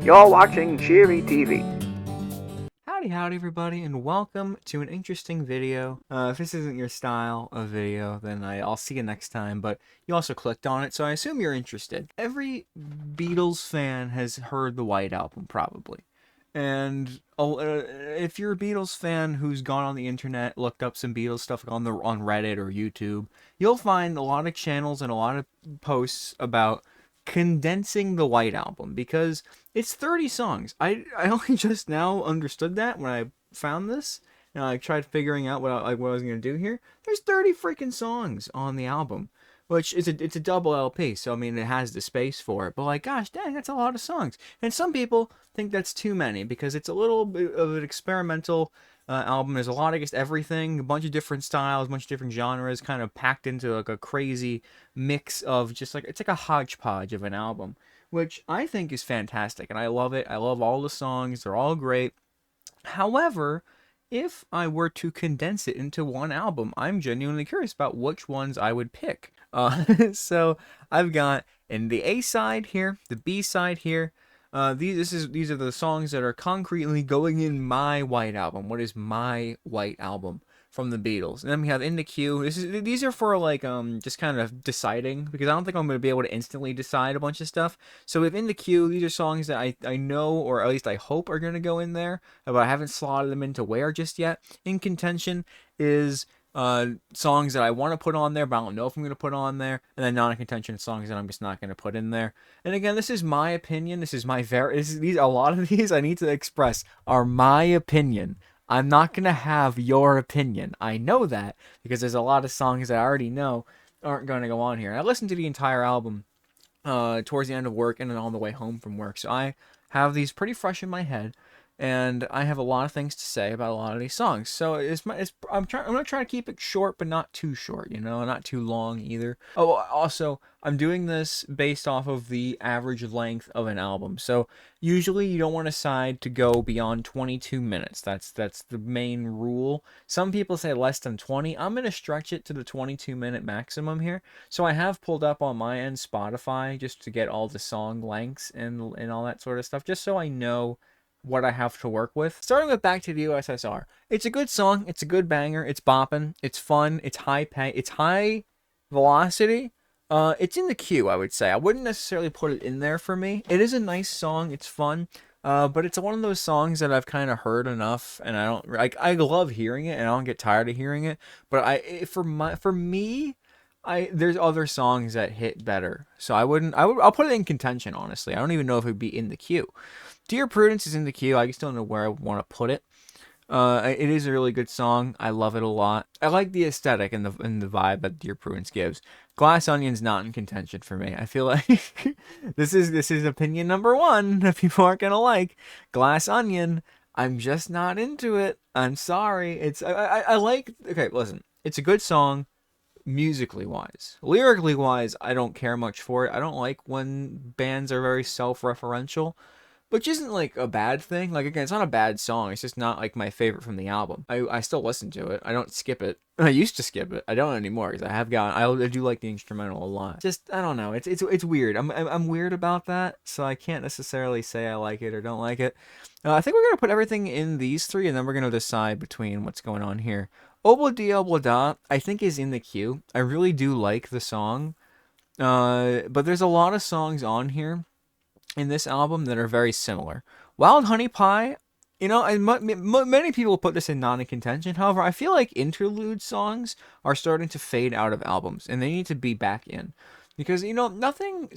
You're watching Cheery TV. Howdy everybody, and welcome to an interesting video. If this isn't your style of video, then I'll see you next time, but you also clicked on it, so I assume you're interested. Every Beatles fan has heard the White Album, probably. And if you're a Beatles fan who's gone on the internet, looked up some Beatles stuff on Reddit or YouTube, you'll find a lot of channels and a lot of posts about condensing the White Album because it's 30 songs. I only just now understood that when I found this and I tried figuring out what I was gonna do here. There's 30 freaking songs on the album, which is it's a double LP, so I mean it has the space for it. But like, gosh dang, that's a lot of songs. And some people think that's too many because it's a little bit of an experimental album. There's a lot of just everything, a bunch of different styles, a bunch of different genres, kind of packed into like a crazy mix of just like it's like a hodgepodge of an album, which I think is fantastic, and I love it. I love all the songs; they're all great. However, if I were to condense it into one album, I'm genuinely curious about which ones I would pick. So I've got in the A side here, the B side here. These are the songs that are concretely going in my White Album. What is my White Album from the Beatles? And then we have In the Queue. These are for like just kind of deciding because I don't think I'm going to be able to instantly decide a bunch of stuff. So with In the Queue, these are songs that I know or at least I hope are going to go in there, but I haven't slotted them into where just yet. In contention is songs that I want to put on there, but I don't know if I'm going to put on there, and then non-contention songs that I'm just not going to put in there. And again, this is my opinion. This is my these a lot of these I need to express are my opinion. I'm not going to have your opinion. I know that because there's a lot of songs that I already know aren't going to go on here. I listened to the entire album towards the end of work and then on the way home from work, so I have these pretty fresh in my head and I have a lot of things to say about a lot of these songs. So I'm gonna try to keep it short, but not too short, not too long either. Oh, also, I'm doing this based off of the average length of an album. So usually you don't want to decide to go beyond 22 minutes. That's the main rule. Some people say less than 20. I'm gonna stretch it to the 22-minute maximum here. So I have pulled up on my end Spotify just to get all the song lengths and all that sort of stuff, just so I know what I have to work with. Starting with Back to the USSR. It's a good song, it's a good banger, it's bopping, it's fun, it's it's high velocity. It's in the queue, I would say. I wouldn't necessarily put it in there for me. It is a nice song, it's fun. But it's one of those songs that I've kind of heard enough, and I love hearing it, and I don't get tired of hearing it. But for me, there's other songs that hit better, so I'll put it in contention. Honestly, I don't even know if it would be in the queue. Dear Prudence is in the queue. I just don't know where I want to put it. It is a really good song. I love it a lot. I like the aesthetic and the vibe that Dear Prudence gives. Glass Onion's not in contention for me. I feel like this is opinion number one that people aren't gonna like. Glass Onion. I'm just not into it. I'm sorry. I like. Okay, listen. It's a good song musically wise. Lyrically wise, I don't care much for it. I don't like when bands are very self-referential, which isn't like a bad thing. Like again, it's not a bad song. It's just not like my favorite from the album. I still listen to it. I don't skip it. I used to skip it. I don't anymore because I do like the instrumental a lot. Just I don't know. It's weird. I'm weird about that. So I can't necessarily say I like it or don't like it. I think we're gonna put everything in these three, and then we're gonna decide between what's going on here. Obla Di Obla Da, I think is in the queue. I really do like the song. But there's a lot of songs on here in this album that are very similar. Wild Honey Pie, many people put this in non-contention. However, I feel like interlude songs are starting to fade out of albums, and they need to be back in because nothing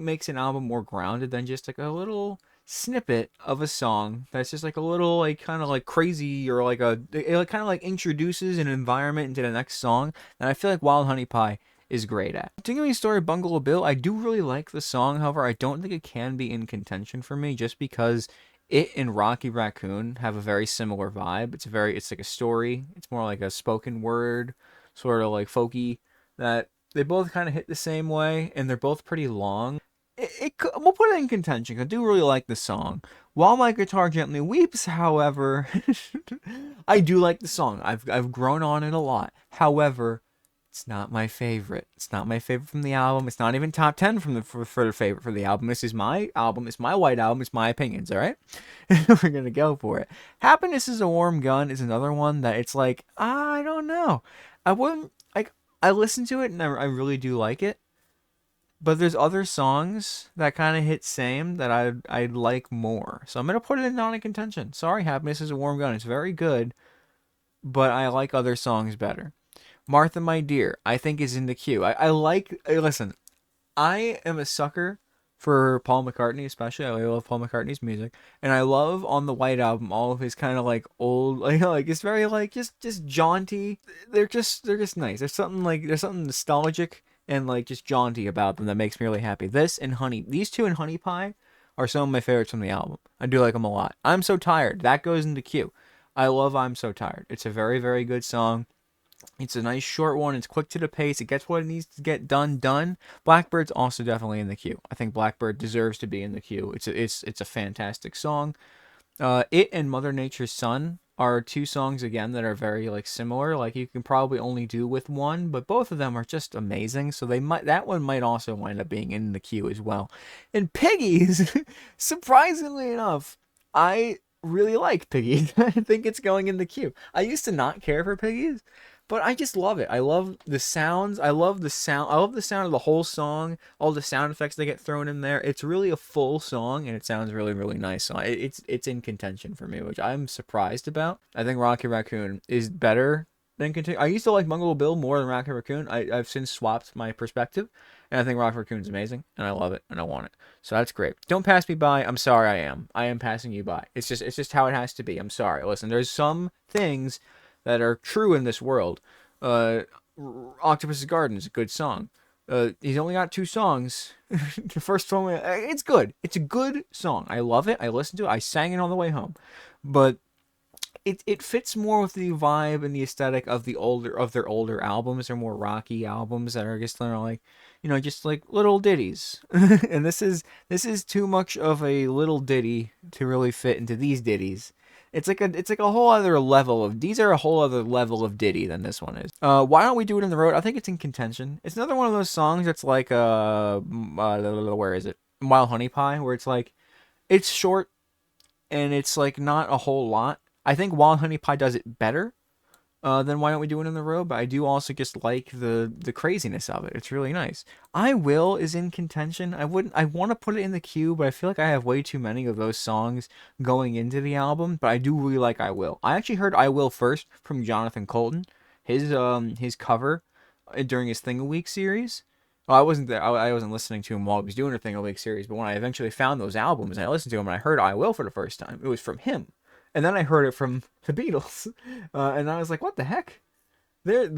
makes an album more grounded than just like a little snippet of a song that's just like a little like kind of like crazy or like it kind of like introduces an environment into the next song, and I feel like Wild Honey Pie is great at. Continuing story, Bungalow Bill, I do really like the song. However, I don't think it can be in contention for me just because it and Rocky Raccoon have a very similar vibe. It's like a story. It's more like a spoken word, sort of like folky, that they both kind of hit the same way, and they're both pretty long. We'll put it in contention. I do really like the song. While My Guitar Gently Weeps, however, I do like the song. I've grown on it a lot. However, It's not my favorite. It's not my favorite from the album. It's not even top 10 from for the favorite for the album. This is my album. It's my white album. It's my opinions, all right? We're going to go for it. Happiness is a Warm Gun is another one that it's like, I don't know. I wouldn't, like, I listen to it and I really do like it. But there's other songs that kind of hit same that I'd like more. So I'm going to put it in non-contention. Sorry, Happiness is a Warm Gun. It's very good, but I like other songs better. Martha, My Dear, I think is in the queue. Listen, I am a sucker for Paul McCartney, especially. I love Paul McCartney's music. And I love on the White Album all of his kind of like old, like it's very like just jaunty. They're just nice. There's something nostalgic and like just jaunty about them that makes me really happy. These two and Honey Pie are some of my favorites from the album. I do like them a lot. I'm So Tired. That goes into queue. I love I'm So Tired. It's a very, very good song. It's a nice short one. It's quick to the pace. It gets what it needs to get done. Blackbird's also definitely in the queue. I think Blackbird deserves to be in the queue. It's a fantastic song. It and Mother Nature's Son are two songs again that are very like similar. Like you can probably only do with one, but both of them are just amazing. So that one might also wind up being in the queue as well. And Piggies, surprisingly enough, I really like Piggies. I think it's going in the queue. I used to not care for Piggies, but I just love it. I love the sounds. I love the sound. I love the sound of the whole song. All the sound effects they get thrown in there. It's really a full song, and it sounds really, really nice. So it's in contention for me, which I'm surprised about. I think Rocky Raccoon is better than contention. I used to like Bungalow Bill more than Rocky Raccoon. I've since swapped my perspective, and I think Rocky Raccoon is amazing, and I love it, and I want it. So that's great. Don't pass me by. I'm sorry. I am passing you by. It's just how it has to be. I'm sorry. Listen, there's some things that are true in this world. Uh, Octopus's Garden is a good song. He's only got two songs. The first one, it's good. It's a good song. I love it. I listened to it. I sang it on the way home. But it fits more with the vibe and the aesthetic of their older albums. They're more rocky albums that are just like, just like little ditties. And this is too much of a little ditty to really fit into these ditties. It's like a whole other level of these are a whole other level of ditty than this one is. Why don't we do it in the road? I think it's in contention. It's another one of those songs that's like where is it? Wild Honey Pie, where it's like it's short and it's like not a whole lot. I think Wild Honey Pie does it better then Why Don't We Do It in the Road? But I do also just like the craziness of it. It's really nice. I Will is in contention. I want to put it in the queue, but I feel like I have way too many of those songs going into the album. But I do really like I Will. I actually heard I Will first from Jonathan Colton, his cover during his Thing a Week series. Well, I wasn't there. I wasn't listening to him while he was doing a Thing a Week series. But when I eventually found those albums, and I listened to them, and I heard I Will for the first time, it was from him. And then I heard it from the Beatles, and I was like, "What the heck?" They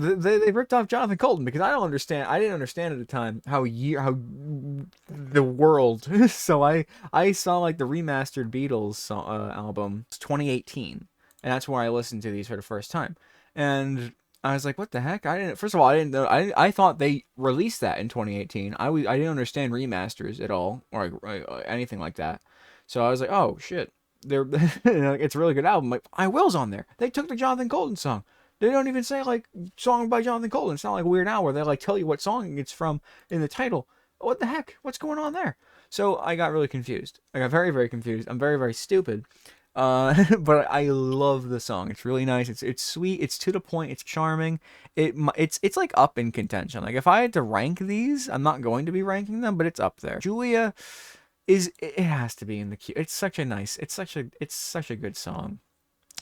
ripped off Jonathan Colton because I don't understand. I didn't understand at the time how the world. So I saw like the remastered Beatles album, it's 2018, and that's where I listened to these for the first time. And I was like, "What the heck?" I didn't. First of all, I didn't know. I thought they released that in 2018. I didn't understand remasters at all or anything like that. So I was like, "Oh shit." It's a really good album. Like I Will's on there. They took the Jonathan Colton song. They don't even say like song by Jonathan Colton. It's not like Weird Al where they like tell you what song it's from in the title. What the heck? What's going on there? So I got really confused. I got very, very confused. I'm very, very stupid. But I love the song. It's really nice. It's sweet. It's to the point. It's charming. It's like up in contention. Like if I had to rank these, I'm not going to be ranking them, but it's up there. Julia it has to be in the queue. It's such a good song.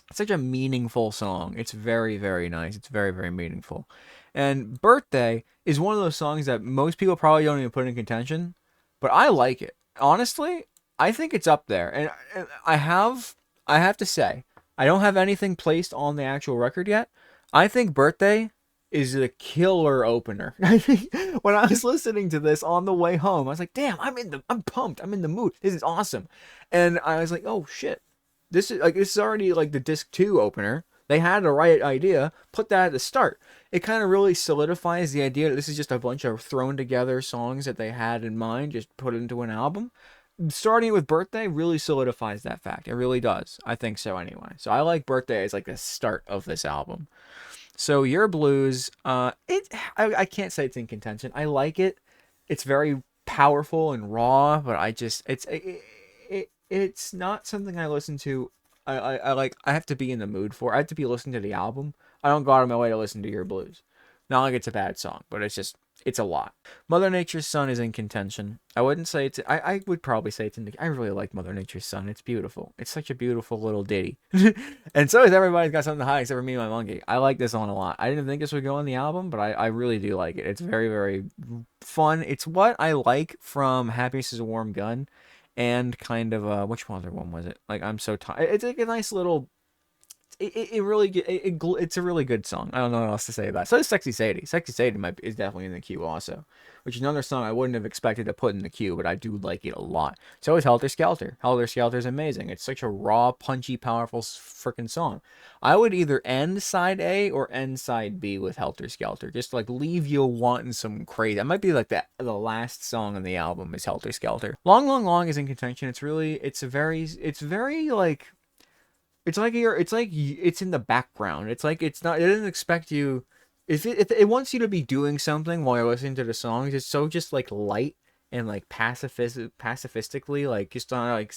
It's such a meaningful song. It's very, very nice. It's very, very meaningful. And Birthday is one of those songs that most people probably don't even put in contention, but I like it. Honestly, I think it's up there. And I have to say, I don't have anything placed on the actual record yet. I think Birthday is a killer opener. I think when I was listening to this on the way home, I was like, damn, I'm pumped. I'm in the mood. This is awesome. And I was like, oh shit. This is already like the disc 2 opener. They had the right idea. Put that at the start. It kind of really solidifies the idea that this is just a bunch of thrown together songs that they had in mind, just put into an album. Starting with Birthday really solidifies that fact. It really does. I think so anyway. So I like Birthday as like the start of this album. So Your Blues, I can't say it's in contention. I like it. It's very powerful and raw, but it's not something I listen to. I like I have to be in the mood for. I have to be listening to the album. I don't go out of my way to listen to Your Blues. Not like it's a bad song, but it's a lot. Mother Nature's Son is in contention. I wouldn't say it's. I would probably say it's in the. I really like Mother Nature's Son. It's beautiful. It's such a beautiful little ditty. And so is Everybody's Got Something to Hide except for Me and My Monkey. I like this song a lot. I didn't think this would go on the album, but I really do like it. It's very, very fun. It's what I like from Happiness is a Warm Gun and kind of which other one was it? Like I'm so tired. It's like a nice little it really it's a really good song. I don't know what else to say about it. So is Sexy Sadie. Sexy Sadie is definitely in the queue also, which is another song I wouldn't have expected to put in the queue, but I do like it a lot. So is Helter Skelter. Helter Skelter is amazing. It's such a raw, punchy, powerful freaking song. I would either end side A or end side B with Helter Skelter. Just like leave you wanting some crazy. That might be like the last song on the album is Helter Skelter. Long, Long, Long is in contention. It's very like it's in the background. It's like it doesn't expect you if it wants you to be doing something while you're listening to the songs. It's so just like light and like pacifistically like just on like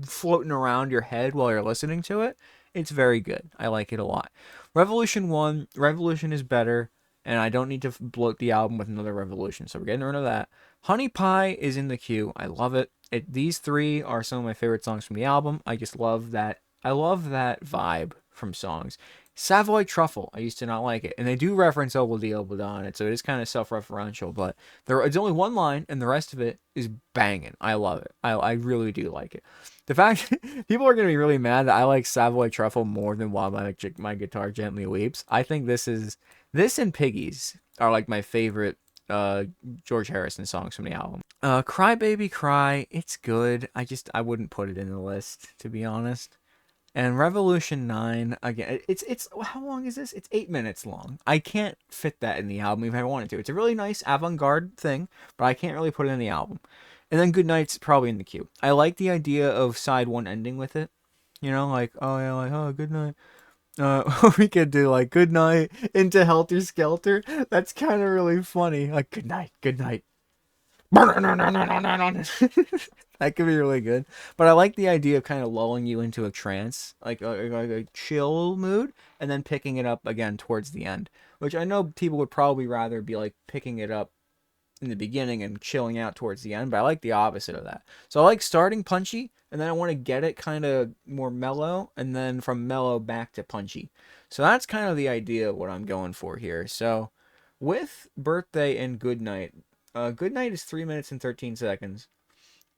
floating around your head while you're listening to it. It's very good. I like it a lot. Revolution is better, and I don't need to bloat the album with another Revolution, so we're getting rid of that. Honey Pie is in the queue. I love it. These three are some of my favorite songs from the album. I just love that. I love that vibe from songs. Savoy Truffle, I used to not like it, and they do reference Obla Obla in it, so it is kind of self-referential. But it's only one line, and the rest of it is banging. I love it. I really do like it. The fact people are gonna be really mad that I like Savoy Truffle more than While My Guitar Gently Weeps. I think this and Piggies are like my favorite George Harrison songs from the album. Cry Baby Cry, it's good. I wouldn't put it in the list, to be honest. And Revolution 9, again, it's how long is this? It's 8 minutes long. I can't fit that in the album if I wanted to. It's a really nice avant-garde thing, but I can't really put it in the album. And then Goodnight's probably in the queue. I like the idea of side one ending with it. You know, like, oh yeah, like, oh, good night. We could do like good night into Helter Skelter. That's kind of really funny. Like, good night, good night. That could be really good. But I like the idea of kind of lulling you into a trance, like a chill mood, and then picking it up again towards the end. Which I know people would probably rather be like picking it up in the beginning and chilling out towards the end, but I like the opposite of that. So I like starting punchy, and then I want to get it kind of more mellow, and then from mellow back to punchy. So that's kind of the idea of what I'm going for here. So with Birthday and Goodnight, Goodnight is 3 minutes and 13 seconds.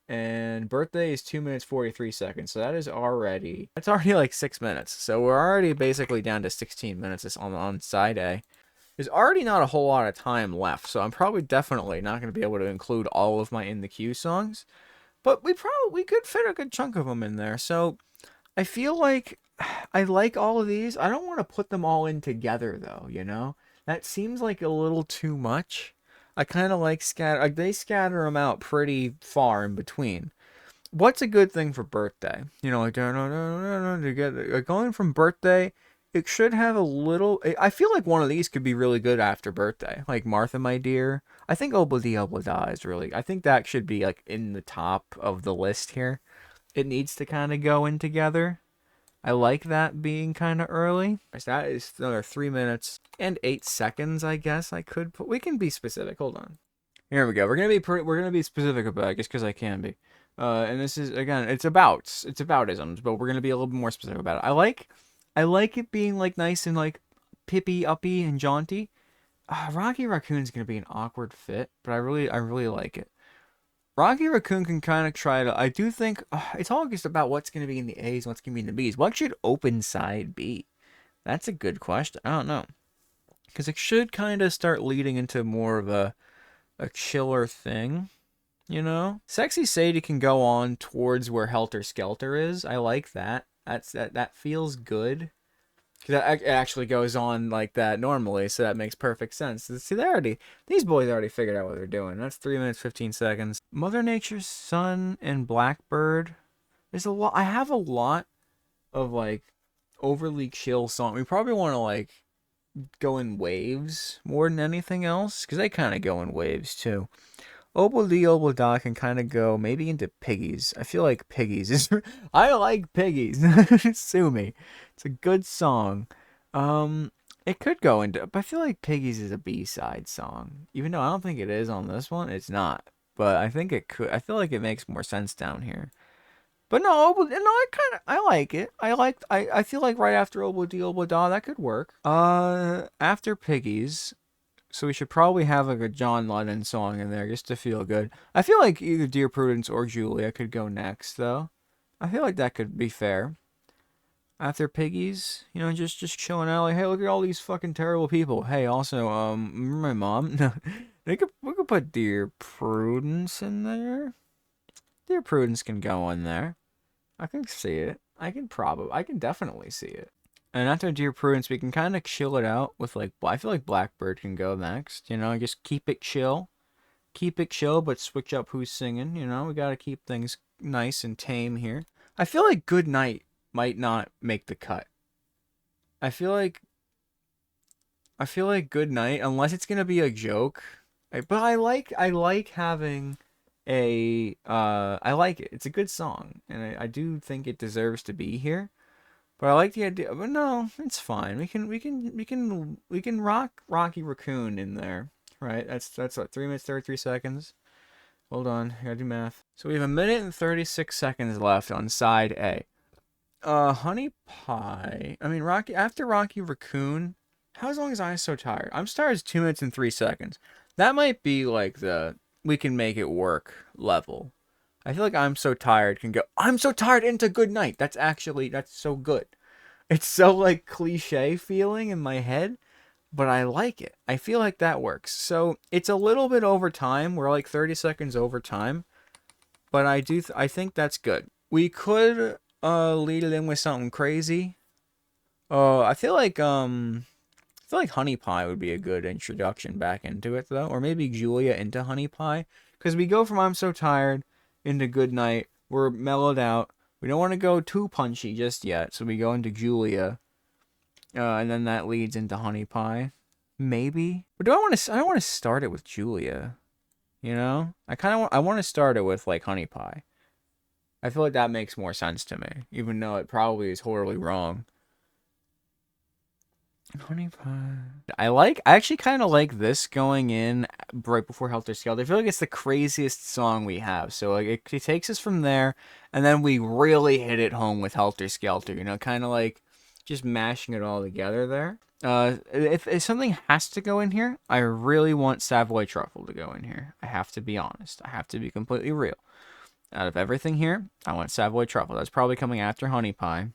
And Birthday is 2 minutes 43 seconds. So that's already like 6 minutes. So we're already basically down to 16 minutes on side A. There's already not a whole lot of time left, so I'm probably definitely not going to be able to include all of my in the queue songs, but we could fit a good chunk of them in there. So I feel like I like all of these. I don't want to put them all in together though, you know? That seems like a little too much. I kind of like they scatter them out pretty far in between. What's a good thing for Birthday? You know, like to get going from Birthday, it should have a little. I feel like one of these could be really good after Birthday, like Martha, My Dear. I think Obla Obla is really. I think that should be like in the top of the list here. It needs to kind of go in together. I like that being kind of early. That is another 3 minutes and 8 seconds. I guess I could put. We can be specific. Hold on. Here we go. We're gonna be specific about it just because I can be. And this is again, it's about isms, but we're gonna be a little bit more specific about it. I like it being like nice and like pippy, uppy, and jaunty. Rocky Raccoon's gonna be an awkward fit, but I really like it. Rocky Raccoon can kind of try to. I do think it's all just about what's gonna be in the A's and what's gonna be in the B's. What should open side be? That's a good question. I don't know, because it should kind of start leading into more of a chiller thing. You know, Sexy Sadie can go on towards where Helter Skelter is. I like that. That feels good. Cause it actually goes on like that normally, so that makes perfect sense. See, these boys already figured out what they're doing. That's 3 minutes 15 seconds. Mother Nature's Son and Blackbird. There's a lot. I have a lot of like overly chill song. We probably want to like go in waves more than anything else, because they kind of go in waves too. Obla Di Obla Da can kind of go maybe into Piggies. I feel like Piggies is. I like Piggies. Sue me. It's a good song. Um, it could go into, but I feel like Piggies is a B-side song. Even though I don't think it is on this one, it's not. But I think it could. I feel like it makes more sense down here. But no, I like it. I feel like right after Obla Di Obla Da, that could work. After Piggies, so we should probably have like a John Lennon song in there just to feel good. I feel like either Dear Prudence or Julia could go next, though. I feel like that could be fair. After Piggies, just chilling out, like, hey, look at all these fucking terrible people. Hey, also, remember my mom? No, we could put Dear Prudence in there. Dear Prudence can go in there. I can see it. I can definitely see it. And after Dear Prudence, we can kind of chill it out with like, I feel like Blackbird can go next. Just keep it chill. Keep it chill, but switch up who's singing. We got to keep things nice and tame here. I feel like Good Night might not make the cut. I feel like Good Night, unless it's gonna be a joke. But I like having I like it. It's a good song, and I do think it deserves to be here. But I like the idea. But no, it's fine. We can rock Rocky Raccoon in there, right? That's what, 3 minutes 33 seconds. Hold on, I gotta do math. So we have 1 minute and 36 seconds left on side A. Honey Pie. I mean, after Rocky Raccoon. How long is I So Tired? I'm So Tired is 2 minutes and 3 seconds. That might be like the we can make it work level. I feel like I'm So Tired can go, I'm so tired into Good Night. That's so good. It's so like cliche feeling in my head, but I like it. I feel like that works. So it's a little bit over time. We're like 30 seconds over time, but I think that's good. We could lead it in with something crazy. I feel like Honey Pie would be a good introduction back into it, though. Or maybe Julia into Honey Pie. Because we go from I'm So Tired into Good Night. We're mellowed out. We don't want to go too punchy just yet. So we go into Julia. And then that leads into Honey Pie. Maybe. But I don't want to start it with Julia. I want to start it with, like, Honey Pie. I feel like that makes more sense to me. Even though it probably is horribly wrong. Honey Pie. I actually kind of like this going in right before Helter Skelter. I feel like it's the craziest song we have. So like it takes us from there, and then we really hit it home with Helter Skelter. Kind of like just mashing it all together there. If something has to go in here, I really want Savoy Truffle to go in here. I have to be honest. I have to be completely real. Out of everything here, I want Savoy Truffle. That's probably coming after Honey Pie.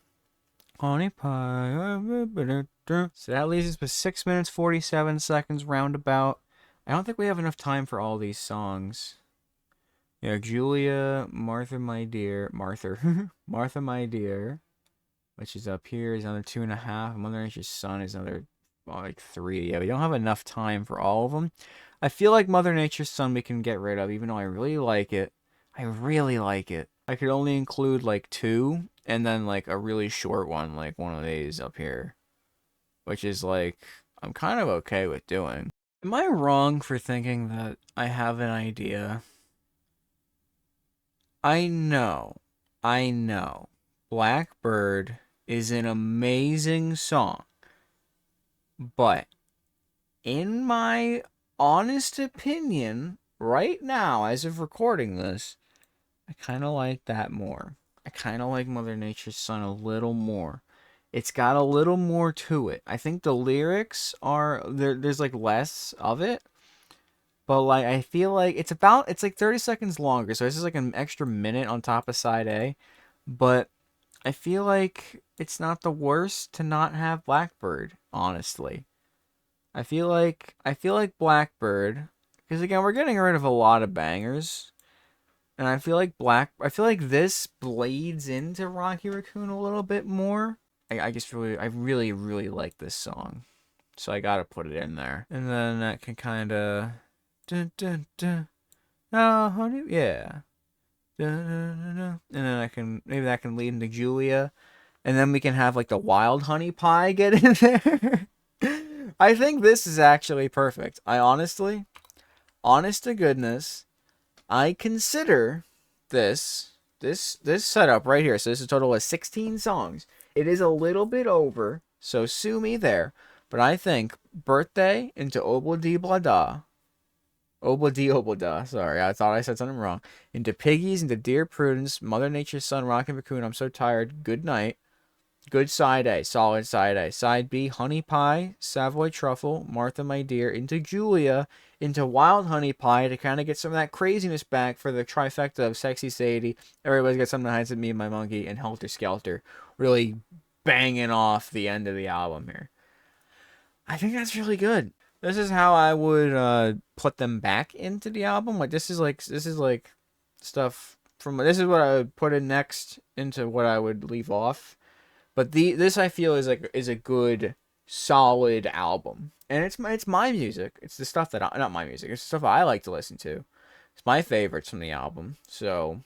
Honey Pie. So that leaves us with 6 minutes 47 seconds roundabout. I don't think we have enough time for all these songs. Yeah, Julia, Martha My Dear, Martha My Dear, which is up here, is another 2.5. Mother Nature's Son is another like 3. Yeah, we don't have enough time for all of them. I feel like Mother Nature's Son we can get rid of, even though I really like it. I really like it. I could only include like 2, and then like a really short one, like one of these up here. Which is like, I'm kind of okay with doing. Am I wrong for thinking that I have an idea? I know. Blackbird is an amazing song. But, in my honest opinion, right now, as of recording this, I kind of like that more. I kind of like Mother Nature's Son a little more. It's got a little more to it. I think the lyrics are there's like less of it. But like I feel like it's like 30 seconds longer. So this is like an extra minute on top of side A. But I feel like it's not the worst to not have Blackbird, honestly. I feel like Blackbird, because again, we're getting rid of a lot of bangers. And I feel like this blades into Rocky Raccoon a little bit more. I really, really like this song. So I gotta put it in there. And then that can kinda dun, dun, dun. Oh, honey, yeah. Dun, dun, dun. And then maybe that can lead into Julia. And then we can have like the wild honey pie get in there. I think this is actually perfect. I honestly, honest to goodness, I consider this setup right here. So this is a total of 16 songs. It is a little bit over, so sue me there. But I think Birthday into Obla Blah Da. Obla Da. Sorry, I thought I said something wrong. Into Piggies, into Dear Prudence, Mother Nature's Son, Rockin' Raccoon, I'm So Tired, Good Night. Good side A, solid side A. Side B, Honey Pie, Savoy Truffle, Martha My Dear, into Julia, into Wild Honey Pie to kind of get some of that craziness back for the trifecta of Sexy Sadie. Everybody's got something that hides Me and My Monkey, and Helter Skelter. Really banging off the end of the album here. I think that's really good. This is how I would put them back into the album. Like this is like stuff from this is what I would put in next into what I would leave off. But this I feel is a good solid album. And it's my music. It's the stuff that not my music. It's the stuff I like to listen to. It's my favorites from the album. So,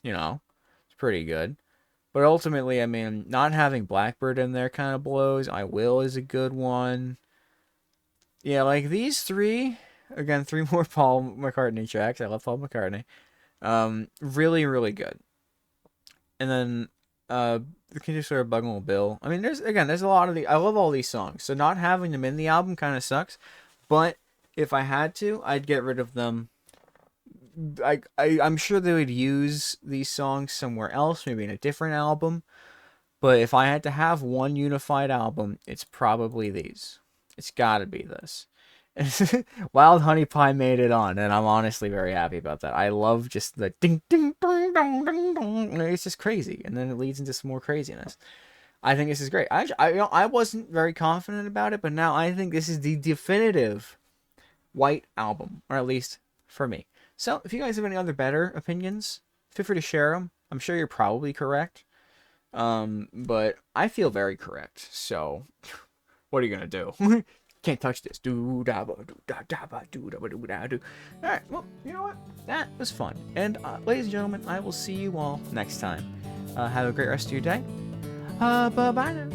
it's pretty good. But ultimately, I mean, not having Blackbird in there kind of blows. I Will is a good one. Yeah, like these three, again, three more Paul McCartney tracks. I love Paul McCartney. Really, really good. And then, the Conductor of Buggle Bill. I mean, there's a lot of I love all these songs. So not having them in the album kind of sucks. But if I had to, I'd get rid of them. I'm sure they would use these songs somewhere else, maybe in a different album. But if I had to have one unified album, it's probably these. It's got to be this. Wild Honey Pie made it on, and I'm honestly very happy about that. I love just the ding ding ding ding ding ding. It's just crazy, and then it leads into some more craziness. I think this is great. I wasn't very confident about it, but now I think this is the definitive White album, or at least for me. So if you guys have any other better opinions, feel free to share them. I'm sure you're probably correct, but I feel very correct. So what are you gonna do? Can't touch this. Do da ba do da da ba do da ba do da do. All right. Well, you know what? That was fun. And ladies and gentlemen, I will see you all next time. Have a great rest of your day. Bye bye now.